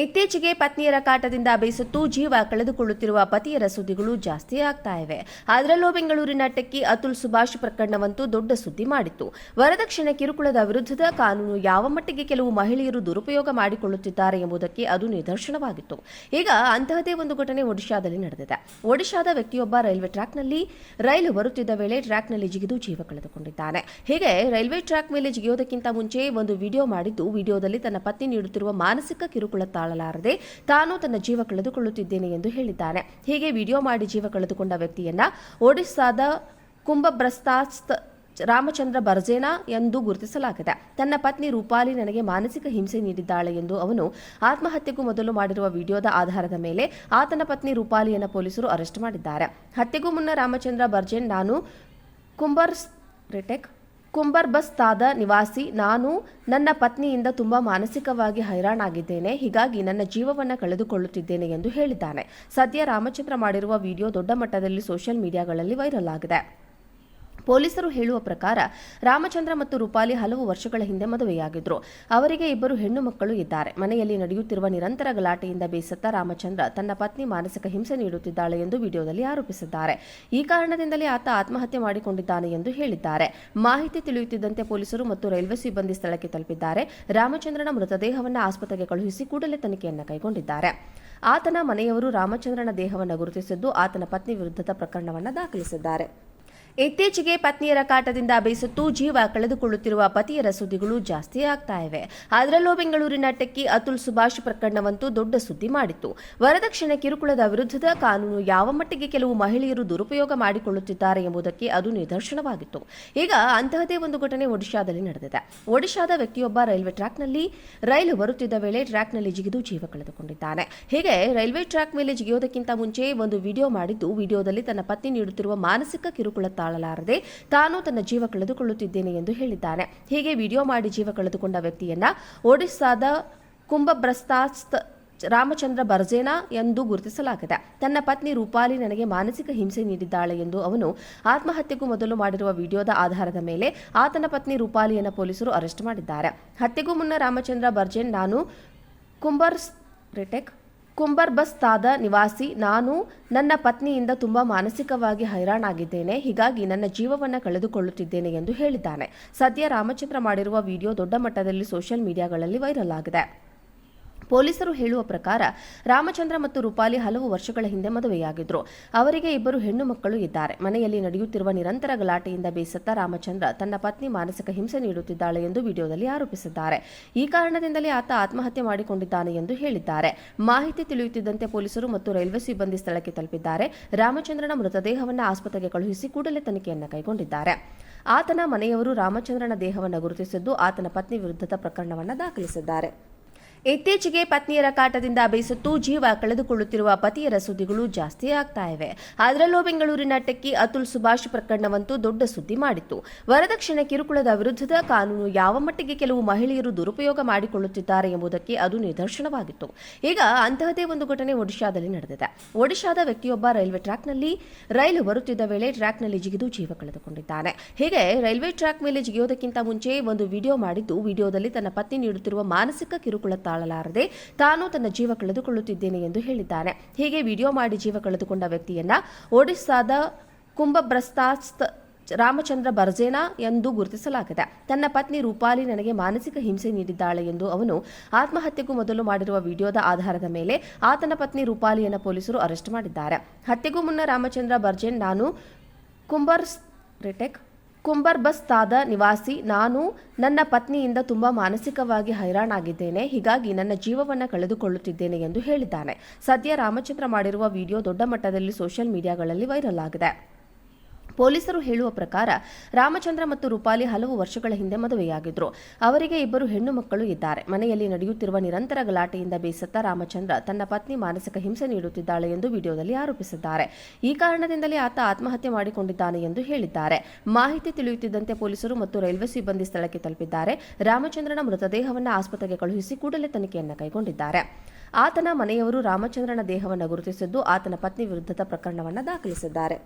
ಇತ್ತೀಚೆಗೆ ಪತ್ನಿಯರ ಕಾಟದಿಂದ ಬೇಸತ್ತು ಜೀವ ಕಳೆದುಕೊಳ್ಳುತ್ತಿರುವ ಪತಿಯರ ಸುದ್ದಿಗಳು ಜಾಸ್ತಿ ಆಗ್ತಾ ಇವೆ. ಅದರಲ್ಲೂ ಬೆಂಗಳೂರಿನ ಟೆಕ್ಕಿ ಅತುಲ್ ಸುಭಾಷ್ ಪ್ರಕರಣವಂತೂ ದೊಡ್ಡ ಸುದ್ದಿ ಮಾಡಿತ್ತು. ವರದಕ್ಷಿಣೆ ಕಿರುಕುಳದ ವಿರುದ್ಧದ ಕಾನೂನು ಯಾವ ಮಟ್ಟಿಗೆ ಕೆಲವು ಮಹಿಳೆಯರು ದುರುಪಯೋಗ ಮಾಡಿಕೊಳ್ಳುತ್ತಿದ್ದಾರೆ ಎಂಬುದಕ್ಕೆ ಅದು ನಿದರ್ಶನವಾಗಿತ್ತು. ಈಗ ಅಂತಹದೇ ಒಂದು ಘಟನೆ ಒಡಿಶಾದಲ್ಲಿ ನಡೆದಿದೆ. ಒಡಿಶಾದ ವ್ಯಕ್ತಿಯೊಬ್ಬ ರೈಲ್ವೆ ಟ್ರ್ಯಾಕ್ನಲ್ಲಿ ರೈಲು ಬರುತ್ತಿದ್ದ ವೇಳೆ ಟ್ರ್ಯಾಕ್ನಲ್ಲಿ ಜಿಗಿದು ಜೀವ ಕಳೆದುಕೊಂಡಿದ್ದಾನೆ. ಹೀಗೆ ರೈಲ್ವೆ ಟ್ರ್ಯಾಕ್ ಮೇಲೆ ಜಿಗಿಯೋದಕ್ಕಿಂತ ಮುಂಚೆ ಒಂದು ವಿಡಿಯೋ ಮಾಡಿದ್ದು, ವಿಡಿಯೋದಲ್ಲಿ ತನ್ನ ಪತ್ನಿ ನೀಡುತ್ತಿರುವ ಮಾನಸಿಕ ಕಿರುಕುಳ ತಾಳಲಾರದೆ ತಾನು ತನ್ನ ಜೀವ ಕಳೆದುಕೊಳ್ಳುತ್ತಿದ್ದೇನೆ ಎಂದು ಹೇಳಿದ್ದಾನೆ. ಹೀಗೆ ವಿಡಿಯೋ ಮಾಡಿ ಜೀವ ಕಳೆದುಕೊಂಡ ವ್ಯಕ್ತಿಯನ್ನ ಒಡಿಶಾದ ಕುಂಭಬ್ರಸ್ತಾಸ್ತ್ ರಾಮಚಂದ್ರ ಬರ್ಜೇನಾ ಎಂದು ಗುರುತಿಸಲಾಗಿದೆ. ತನ್ನ ಪತ್ನಿ ರೂಪಾಲಿ ನನಗೆ ಮಾನಸಿಕ ಹಿಂಸೆ ನೀಡಿದ್ದಾಳೆ ಎಂದು ಅವನು ಆತ್ಮಹತ್ಯೆಗೂ ಮೊದಲು ಮಾಡಿರುವ ವಿಡಿಯೋದ ಆಧಾರದ ಮೇಲೆ ಆತನ ಪತ್ನಿ ರೂಪಾಲಿಯನ್ನು ಪೊಲೀಸರು ಅರೆಸ್ಟ್ ಮಾಡಿದ್ದಾರೆ. ಹತ್ಯೆಗೂ ಮುನ್ನ ರಾಮಚಂದ್ರ ಬರ್ಜೇನ್, ನಾನು ಕುಂಬರ್ಬಸ್ತಾದ ನಿವಾಸಿ. ನಾನು ನನ್ನ ಪತ್ನಿಯಿಂದ ತುಂಬಾ ಮಾನಸಿಕವಾಗಿ ಹೈರಾಣಾಗಿದ್ದೇನೆ. ಹೀಗಾಗಿ ನನ್ನ ಜೀವವನ್ನು ಕಳೆದುಕೊಳ್ಳುತ್ತಿದ್ದೇನೆ ಎಂದು ಹೇಳಿದ್ದಾನೆ. ಸದ್ಯ ರಾಮಚಂದ್ರ ಮಾಡಿರುವ ವಿಡಿಯೋ ದೊಡ್ಡ ಮಟ್ಟದಲ್ಲಿ ಸೋಷಿಯಲ್ ಮೀಡಿಯಾಗಳಲ್ಲಿ ವೈರಲ್ ಆಗಿದೆ. ಪೊಲೀಸರು ಹೇಳುವ ಪ್ರಕಾರ ರಾಮಚಂದ್ರ ಮತ್ತು ರೂಪಾಲಿ ಹಲವು ವರ್ಷಗಳ ಹಿಂದೆ ಮದುವೆಯಾಗಿದ್ರು. ಅವರಿಗೆ ಇಬ್ಬರು ಹೆಣ್ಣು ಮಕ್ಕಳು ಇದ್ದಾರೆ. ಮನೆಯಲ್ಲಿ ನಡೆಯುತ್ತಿರುವ ನಿರಂತರ ಗಲಾಟೆಯಿಂದ ಬೇಸತ್ತ ರಾಮಚಂದ್ರ ತನ್ನ ಪತ್ನಿ ಮಾನಸಿಕ ಹಿಂಸೆ ನೀಡುತ್ತಿದ್ದಾಳೆ ಎಂದು ವಿಡಿಯೋದಲ್ಲಿ ಆರೋಪಿಸಿದ್ದಾರೆ. ಈ ಕಾರಣದಿಂದಲೇ ಆತ ಆತ್ಮಹತ್ಯೆ ಮಾಡಿಕೊಂಡಿದ್ದಾನೆ ಎಂದು ಹೇಳಿದ್ದಾರೆ. ಮಾಹಿತಿ ತಿಳಿಯುತ್ತಿದ್ದಂತೆ ಪೊಲೀಸರು ಮತ್ತು ರೈಲ್ವೆ ಸಿಬ್ಬಂದಿ ಸ್ಥಳಕ್ಕೆ ತಲುಪಿದ್ದಾರೆ. ರಾಮಚಂದ್ರನ ಮೃತದೇಹವನ್ನು ಆಸ್ಪತ್ರೆಗೆ ಕಳುಹಿಸಿ ಕೂಡಲೇ ತನಿಖೆಯನ್ನು ಕೈಗೊಂಡಿದ್ದಾರೆ. ಆತನ ಮನೆಯವರು ರಾಮಚಂದ್ರನ ದೇಹವನ್ನು ಗುರುತಿಸಿದ್ದು ಆತನ ಪತ್ನಿ ವಿರುದ್ಧದ ಪ್ರಕರಣವನ್ನು ದಾಖಲಿಸಿದ್ದಾರೆ. ಇತ್ತೀಚೆಗೆ ಪತ್ನಿಯರ ಕಾಟದಿಂದ ಬೇಸತ್ತು ಜೀವ ಕಳೆದುಕೊಳ್ಳುತ್ತಿರುವ ಪತಿಯರ ಸುದ್ದಿಗಳು ಜಾಸ್ತಿ ಆಗ್ತಾ ಇವೆ. ಅದರಲ್ಲೂ ಬೆಂಗಳೂರಿನ ಟೆಕ್ಕಿ ಅತುಲ್ ಸುಭಾಷ್ ಪ್ರಕರಣವಂತೂ ದೊಡ್ಡ ಸುದ್ದಿ ಮಾಡಿತ್ತು. ವರದಕ್ಷಿಣೆ ಕಿರುಕುಳದ ವಿರುದ್ಧದ ಕಾನೂನು ಯಾವ ಮಟ್ಟಿಗೆ ಕೆಲವು ಮಹಿಳೆಯರು ದುರುಪಯೋಗ ಮಾಡಿಕೊಳ್ಳುತ್ತಿದ್ದಾರೆ ಎಂಬುದಕ್ಕೆ ಅದು ನಿದರ್ಶನವಾಗಿತ್ತು. ಈಗ ಅಂತಹದೇ ಒಂದು ಘಟನೆ ಒಡಿಶಾದಲ್ಲಿ ನಡೆದಿದೆ. ಒಡಿಶಾದ ವ್ಯಕ್ತಿಯೊಬ್ಬ ರೈಲ್ವೆ ಟ್ರ್ಯಾಕ್ನಲ್ಲಿ ರೈಲು ಬರುತ್ತಿದ್ದ ವೇಳೆ ಟ್ರ್ಯಾಕ್ನಲ್ಲಿ ಜಿಗಿದು ಜೀವ ಕಳೆದುಕೊಂಡಿದ್ದಾನೆ. ಹೀಗೆ ರೈಲ್ವೆ ಟ್ರ್ಯಾಕ್ ಮೇಲೆ ಜಿಗಿಯೋದಕ್ಕಿಂತ ಮುಂಚೆ ಒಂದು ವಿಡಿಯೋ ಮಾಡಿದ್ದು, ವಿಡಿಯೋದಲ್ಲಿ ತನ್ನ ಪತ್ನಿ ನೀಡುತ್ತಿರುವ ಮಾನಸಿಕ ಕಿರುಕುಳ ತಾಳಲಾರದೆ ತಾನು ತನ್ನ ಜೀವ ಕಳೆದುಕೊಳ್ಳುತ್ತಿದ್ದೇನೆ ಎಂದು ಹೇಳಿದ್ದಾನೆ. ಹೀಗೆ ವಿಡಿಯೋ ಮಾಡಿ ಜೀವ ಕಳೆದುಕೊಂಡ ವ್ಯಕ್ತಿಯನ್ನ ಒಡಿಶಾದ ಕುಂಭಬ್ರಸ್ತಾಸ್ತ್ ರಾಮಚಂದ್ರ ಬರ್ಜೇನಾ ಎಂದು ಗುರುತಿಸಲಾಗಿದೆ. ತನ್ನ ಪತ್ನಿ ರೂಪಾಲಿ ನನಗೆ ಮಾನಸಿಕ ಹಿಂಸೆ ನೀಡಿದ್ದಾಳೆ ಎಂದು ಅವನು ಆತ್ಮಹತ್ಯೆಗೂ ಮೊದಲು ಮಾಡಿರುವ ವಿಡಿಯೋದ ಆಧಾರದ ಮೇಲೆ ಆತನ ಪತ್ನಿ ರೂಪಾಲಿಯನ್ನು ಪೊಲೀಸರು ಅರೆಸ್ಟ್ ಮಾಡಿದ್ದಾರೆ. ಹತ್ಯೆಗೂ ಮುನ್ನ ರಾಮಚಂದ್ರ ಬರ್ಜೇನ್, ನಾನು ಕುಂಬರ್ಬಸ್ತಾದ ನಿವಾಸಿ. ನಾನು ನನ್ನ ಪತ್ನಿಯಿಂದ ತುಂಬಾ ಮಾನಸಿಕವಾಗಿ ಹೈರಾಣಾಗಿದ್ದೇನೆ. ಹೀಗಾಗಿ ನನ್ನ ಜೀವವನ್ನು ಕಳೆದುಕೊಳ್ಳುತ್ತಿದ್ದೇನೆ ಎಂದು ಹೇಳಿದ್ದಾನೆ. ಸದ್ಯ ರಾಮಚಂದ್ರ ಮಾಡಿರುವ ವಿಡಿಯೋ ದೊಡ್ಡ ಮಟ್ಟದಲ್ಲಿ ಸೋಷಿಯಲ್ ಮೀಡಿಯಾಗಳಲ್ಲಿ ವೈರಲ್ ಆಗಿದೆ. ಪೊಲೀಸರು ಹೇಳುವ ಪ್ರಕಾರ ರಾಮಚಂದ್ರ ಮತ್ತು ರೂಪಾಲಿ ಹಲವು ವರ್ಷಗಳ ಹಿಂದೆ ಮದುವೆಯಾಗಿದ್ರು. ಅವರಿಗೆ ಇಬ್ಬರು ಹೆಣ್ಣು ಮಕ್ಕಳು ಇದ್ದಾರೆ. ಮನೆಯಲ್ಲಿ ನಡೆಯುತ್ತಿರುವ ನಿರಂತರ ಗಲಾಟೆಯಿಂದ ಬೇಸತ್ತ ರಾಮಚಂದ್ರ ತನ್ನ ಪತ್ನಿ ಮಾನಸಿಕ ಹಿಂಸೆ ನೀಡುತ್ತಿದ್ದಾಳೆ ಎಂದು ವಿಡಿಯೋದಲ್ಲಿ ಆರೋಪಿಸಿದ್ದಾರೆ. ಈ ಕಾರಣದಿಂದಲೇ ಆತ ಆತ್ಮಹತ್ಯೆ ಮಾಡಿಕೊಂಡಿದ್ದಾನೆ ಎಂದು ಹೇಳಿದ್ದಾರೆ. ಮಾಹಿತಿ ತಿಳಿಯುತ್ತಿದ್ದಂತೆ ಪೊಲೀಸರು ಮತ್ತು ರೈಲ್ವೆ ಸಿಬ್ಬಂದಿ ಸ್ಥಳಕ್ಕೆ ತಲುಪಿದ್ದಾರೆ. ರಾಮಚಂದ್ರನ ಮೃತದೇಹವನ್ನು ಆಸ್ಪತ್ರೆಗೆ ಕಳುಹಿಸಿ ಕೂಡಲೇ ತನಿಖೆಯನ್ನು ಕೈಗೊಂಡಿದ್ದಾರೆ. ಆತನ ಮನೆಯವರು ರಾಮಚಂದ್ರನ ದೇಹವನ್ನು ಗುರುತಿಸಿದ್ದು ಆತನ ಪತ್ನಿ ವಿರುದ್ಧದ ಪ್ರಕರಣವನ್ನು ದಾಖಲಿಸಿದ್ದಾರೆ. ಇತ್ತೀಚೆಗೆ ಪತ್ನಿಯರ ಕಾಟದಿಂದ ಬೇಸತ್ತು ಜೀವ ಕಳೆದುಕೊಳ್ಳುತ್ತಿರುವ ಪತಿಯರ ಸುದ್ದಿಗಳು ಜಾಸ್ತಿ ಆಗ್ತಾ ಇವೆ. ಅದರಲ್ಲೂ ಬೆಂಗಳೂರಿನ ಟೆಕ್ಕಿ ಅತುಲ್ ಸುಭಾಷ್ ಪ್ರಕರಣವಂತೂ ದೊಡ್ಡ ಸುದ್ದಿ ಮಾಡಿತ್ತು. ವರದಕ್ಷಿಣೆ ಕಿರುಕುಳದ ವಿರುದ್ಧದ ಕಾನೂನು ಯಾವ ಮಟ್ಟಿಗೆ ಕೆಲವು ಮಹಿಳೆಯರು ದುರುಪಯೋಗ ಮಾಡಿಕೊಳ್ಳುತ್ತಿದ್ದಾರೆ ಎಂಬುದಕ್ಕೆ ಅದು ನಿದರ್ಶನವಾಗಿತ್ತು. ಈಗ ಅಂತಹದೇ ಒಂದು ಘಟನೆ ಒಡಿಶಾದಲ್ಲಿ ನಡೆದಿದೆ. ಒಡಿಶಾದ ವ್ಯಕ್ತಿಯೊಬ್ಬ ರೈಲ್ವೆ ಟ್ರ್ಯಾಕ್ನಲ್ಲಿ ರೈಲು ಬರುತ್ತಿದ್ದ ವೇಳೆ ಟ್ರ್ಯಾಕ್ನಲ್ಲಿ ಜಿಗಿದು ಜೀವ ಕಳೆದುಕೊಂಡಿದ್ದಾನೆ. ಹೀಗೆ ರೈಲ್ವೆ ಟ್ರ್ಯಾಕ್ ಮೇಲೆ ಜಿಗಿಯೋದಕ್ಕಿಂತ ಮುಂಚೆ ಒಂದು ವಿಡಿಯೋ ಮಾಡಿದ್ದು, ವಿಡಿಯೋದಲ್ಲಿ ತನ್ನ ಪತ್ನಿ ನೀಡುತ್ತಿರುವ ಮಾನಸಿಕ ಕಿರುಕುಳ ತಾಳಲಾರದೆ ತಾನು ತನ್ನ ಜೀವ ಕಳೆದುಕೊಳ್ಳುತ್ತಿದ್ದೇನೆ ಎಂದು ಹೇಳಿದ್ದಾನೆ. ಹೀಗೆ ವಿಡಿಯೋ ಮಾಡಿ ಜೀವ ಕಳೆದುಕೊಂಡ ವ್ಯಕ್ತಿಯನ್ನ ಒಡಿಶಾದ ಕುಂಭಬ್ರಸ್ತಾಸ್ತ್ ರಾಮಚಂದ್ರ ಬರ್ಜೇನಾ ಎಂದು ಗುರುತಿಸಲಾಗಿದೆ. ತನ್ನ ಪತ್ನಿ ರೂಪಾಲಿ ನನಗೆ ಮಾನಸಿಕ ಹಿಂಸೆ ನೀಡಿದ್ದಾಳೆ ಎಂದು ಅವನು ಆತ್ಮಹತ್ಯೆಗೂ ಮೊದಲು ಮಾಡಿರುವ ವಿಡಿಯೋದ ಆಧಾರದ ಮೇಲೆ ಆತನ ಪತ್ನಿ ರೂಪಾಲಿಯನ್ನು ಪೊಲೀಸರು ಅರೆಸ್ಟ್ ಮಾಡಿದ್ದಾರೆ. ಹತ್ಯೆಗೂ ಮುನ್ನ ರಾಮಚಂದ್ರ ಬರ್ಜೇನ್, ನಾನು ಕುಂಬರ್ಬಸ್ತಾದ ನಿವಾಸಿ. ನಾನು ನನ್ನ ಪತ್ನಿಯಿಂದ ತುಂಬಾ ಮಾನಸಿಕವಾಗಿ ಹೈರಾಣಾಗಿದ್ದೇನೆ. ಹೀಗಾಗಿ ನನ್ನ ಜೀವವನ್ನು ಕಳೆದುಕೊಳ್ಳುತ್ತಿದ್ದೇನೆ ಎಂದು ಹೇಳಿದ್ದಾನೆ. ಸದ್ಯ ರಾಮಚಂದ್ರ ಮಾಡಿರುವ ವಿಡಿಯೋ ದೊಡ್ಡ ಮಟ್ಟದಲ್ಲಿ ಸೋಷಿಯಲ್ ಮೀಡಿಯಾಗಳಲ್ಲಿ ವೈರಲ್ ಆಗಿದೆ. ಪೊಲೀಸರು ಹೇಳುವ ಪ್ರಕಾರ ರಾಮಚಂದ್ರ ಮತ್ತು ರೂಪಾಲಿ ಹಲವು ವರ್ಷಗಳ ಹಿಂದೆ ಮದುವೆಯಾಗಿದ್ರು. ಅವರಿಗೆ ಇಬ್ಬರು ಹೆಣ್ಣು ಮಕ್ಕಳು ಇದ್ದಾರೆ. ಮನೆಯಲ್ಲಿ ನಡೆಯುತ್ತಿರುವ ನಿರಂತರ ಗಲಾಟೆಯಿಂದ ಬೇಸತ್ತ ರಾಮಚಂದ್ರ ತನ್ನ ಪತ್ನಿ ಮಾನಸಿಕ ಹಿಂಸೆ ನೀಡುತ್ತಿದ್ದಾಳೆ ಎಂದು ವಿಡಿಯೋದಲ್ಲಿ ಆರೋಪಿಸಿದ್ದಾರೆ. ಈ ಕಾರಣದಿಂದಲೇ ಆತ ಆತ್ಮಹತ್ಯೆ ಮಾಡಿಕೊಂಡಿದ್ದಾನೆ ಎಂದು ಹೇಳಿದ್ದಾರೆ. ಮಾಹಿತಿ ತಿಳಿಯುತ್ತಿದ್ದಂತೆ ಪೊಲೀಸರು ಮತ್ತು ರೈಲ್ವೆ ಸಿಬ್ಬಂದಿ ಸ್ಥಳಕ್ಕೆ ತಲುಪಿದ್ದಾರೆ. ರಾಮಚಂದ್ರನ ಮೃತದೇಹವನ್ನು ಆಸ್ಪತ್ರೆಗೆ ಕಳುಹಿಸಿ ಕೂಡಲೇ ತನಿಖೆಯನ್ನು ಕೈಗೊಂಡಿದ್ದಾರೆ. ಆತನ ಮನೆಯವರು ರಾಮಚಂದ್ರನ ದೇಹವನ್ನು ಗುರುತಿಸಿದ್ದು ಆತನ ಪತ್ನಿ ವಿರುದ್ಧದ ಪ್ರಕರಣವನ್ನು ದಾಖಲಿಸಿದ್ದಾರೆ.